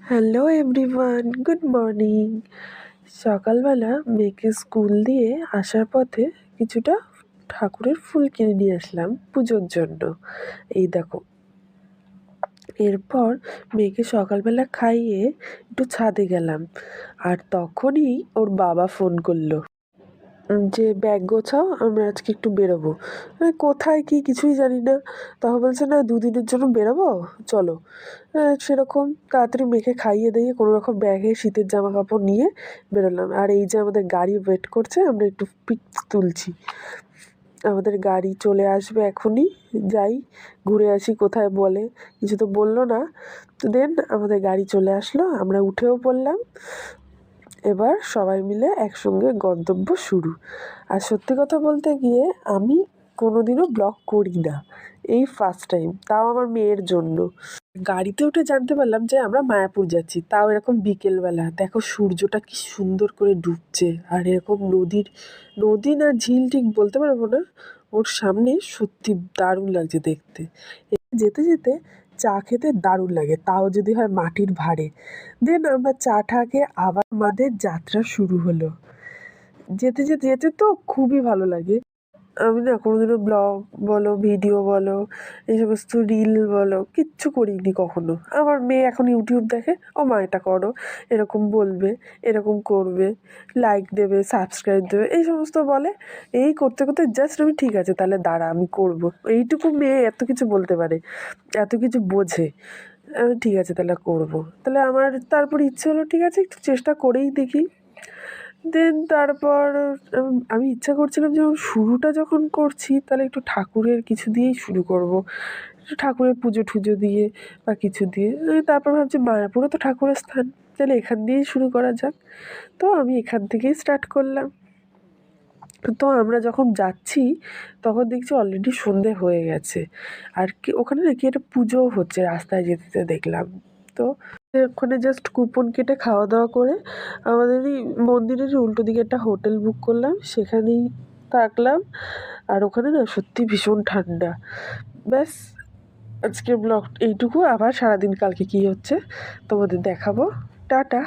Hello everyone, good morning. সকালবেলা মেয়েকে school দিয়ে আসার পথে কিছুটা ঠাকুরের ফুল কিনে নিয়ে আসলাম পুজোর জন্য। এই দেখো, এরপর মেয়েকে সকালবেলা খাইয়ে একটু ছাদে গেলাম, আর তখনই ওর বাবা ফোন করলো যে ব্যাগ গোছাও, আমরা আজকে একটু বেরোবো। কোথায় কি কিছুই জানি না। তখন বলছে না, দুদিনের জন্য বেরোবো, চলো। সেরকম তাড়াতাড়ি মেখে খাইয়ে দিয়ে কোনো রকম ব্যাগে শীতের জামা কাপড় নিয়ে বেরোলাম। আর এই যে আমাদের গাড়ি ওয়েট করছে, আমরা একটু পিক তুলছি। আমাদের গাড়ি চলে আসবে এখনই, যাই ঘুরে আসি কোথায় বলে, কিছু তো বললো না। তো দেন আমাদের গাড়ি চলে আসলো, আমরা উঠেও পড়লাম। এবার সবাই মিলে একসঙ্গে গন্তব্য শুরু। আর সত্যি কথা বলতে গিয়ে আমি কোনোদিনও ব্লগ করি না, এই ফার্স্ট টাইম, তাও আমার মেয়ের জন্য। গাড়িতে উঠে জানতে পারলাম যে আমরা মায়াপুর যাচ্ছি, তাও এরকম বিকেলবেলা। দেখো সূর্যটা কি সুন্দর করে ডুবছে, আর এরকম নদী না ঝিল ঠিক বলতে পারবো না, ওর সামনে সত্যি দারুণ লাগছে দেখতে। যেতে যেতে চা খেতে দারুণ লাগে, তাও যদি হয় মাটির ভাঁড়ে। দেন আমরা চাটা খেয়ে আবার আমাদের যাত্রা শুরু হলো। যেতে যেতে যেতে তো খুবই ভালো লাগে। আমি না কোনোদিনও ব্লগ বলো, ভিডিও বলো, এই সমস্ত রিল বলো, কিচ্ছু করিনি কখনো। আমার মেয়ে এখন ইউটিউব দেখে, ও মা এটা করো, এরকম বলবে, এরকম করবে, লাইক দেবে, সাবস্ক্রাইব দেবে, এই সমস্ত বলে। এই করতে করতে জাস্ট আমি ঠিক আছে তাহলে দাঁড়া আমি করবো, এইটুকু মেয়ে এত কিছু বলতে পারে, এত কিছু বোঝে। আমি ঠিক আছে তাহলে করবো, তাহলে আমার তারপর ইচ্ছে হলো ঠিক আছে একটু চেষ্টা করেই দেখি। দেন তারপর আমি ইচ্ছা করছিলাম যে শুরুটা যখন করছি তাহলে একটু ঠাকুরের কিছু দিয়েই শুরু করব, একটু ঠাকুরের পুজো টুজো দিয়ে বা কিছু দিয়ে। তারপর ভাবছি মায়াপুরে তো ঠাকুরের স্থান, তাহলে এখান দিয়েই শুরু করা যাক। তো আমি এখান থেকেই স্টার্ট করলাম। তো আমরা যখন যাচ্ছি তখন দেখছি অলরেডি সন্ধে হয়ে গেছে, আর কি ওখানে নাকি একটা পুজোও হচ্ছে, রাস্তায় যেতে যেতে দেখলাম। তো ওখানে জাস্ট কুপন কেটে খাওয়া দাওয়া করে আমাদেরই মন্দিরের উল্টো দিকে একটা হোটেল বুক করলাম, সেখানেই থাকলাম। আর ওখানে না সত্যি ভীষণ ঠান্ডা। ব্যাস, আজকের ব্লগ এইটুকু। আবার সারাদিন কালকে কী হচ্ছে তোমাদের দেখাবো। টাটা।